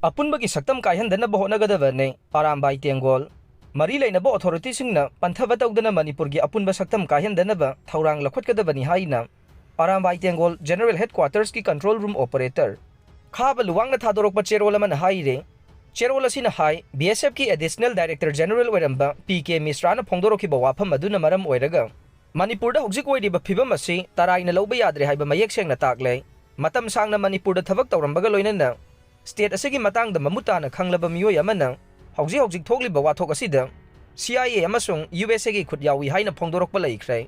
Apunbagi Shaktam Kaihandanaba Hotnagadabani, Arambai Tenggol, Mari Lainaba Authorities-singna Panthaba tawdana Manipurgi Apunba Shaktam Kaihandanaba Thaurang Lakhotgadabani haina, Arambai Tenggol General Headquarters ki Control Room Operator. Khaba luwangna thadorokba cherol amana haire, cherol asina hai BSF ki Additional Director General oiramba PK Misrana phongdorokhiba wafam aduna maram oiraga, Manipurda hojik oiriba phibam asi taraina lawba yadre haiba mayek sengna taklei, Matam sangna Manipurda thabak tawrambaga loinana. State asigi matang da mamutana khanglaba miyoi amana hojik thokliba wathok asida CIA amasung USA gi khutyawi haina phongdorokpa laikhre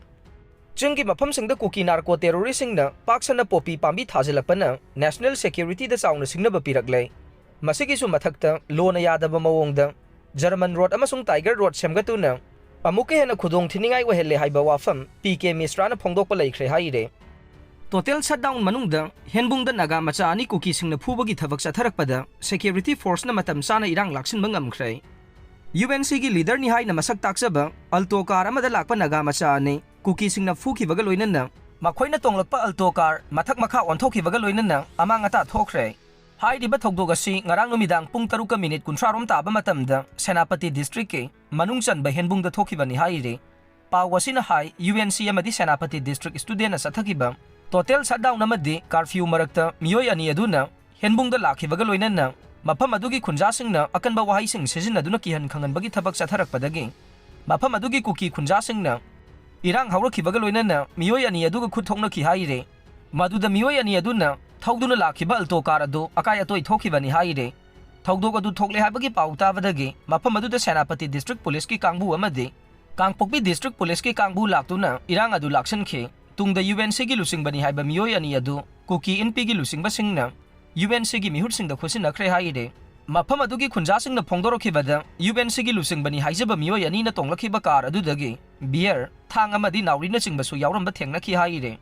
chunggi mafamsingda kuki narco terroristsingna paksana popi pambi thajilakpana national security da sauna singnaba piraklei masigi su mathakta lona yadaba mawongda German road amasung Tiger road semgatuna amuke hena khudong thiningai wahelle haiba wafam PK Misrana phongdokpa laikhre haire. Total shutdown manungda henbungda Naga Macha ani Kukisingna Fubagi Thabak Chatharakpada security force na Matam Chana Erang Laksinba Ngamkhre. UNC gi leader ni hai na masak taksaba alto car amada lakpa Naga Macha ani Kukisingna phukibaga loinana makhoina tonglakpa alto car mathak makha onthokibaga loinana amang ata thokre. Hai diba thokdog asi ngarang numidang pung 3 minute 30 rom taba matamda Senapati district ke manungchan ba henbungda thokibani haire. Pawasina hai UNC amadi Senapati district student na sathakiba Total shutdown namadi curfew marakta miyoi ani aduna henbungda lakhibaga loinana mafam adugi khunjasingna akanba wahaising sizinaduna kihan khanganbagi thabak chatharakpadagi mafam adugi kuki khunjasingna irang hawrakhibaga loinana miyoi ani aduga khuthokna ki haire maduda miyoi ani aduna thawduna lakhiba alto car adu akai atoi thokhibani haire thawdog adu thokle habagi pautabadagi mafam aduda Senapati district police ki kangbu amadi Kangpokpi district police ki kangbu laktuna irang adu laksankhe tungda UNC gi lusingbani haiba miyoi ani adu kuki NP gi lusingba singna UNC gi mihut singda khosinakre haire mafam adugi khunjasingna phongdorokhibada UNC gi lusingbani haijaba miyoi ani na tonglakhiba car adudagi beer thang amadi naurina chingba su yauramba thengna ki haire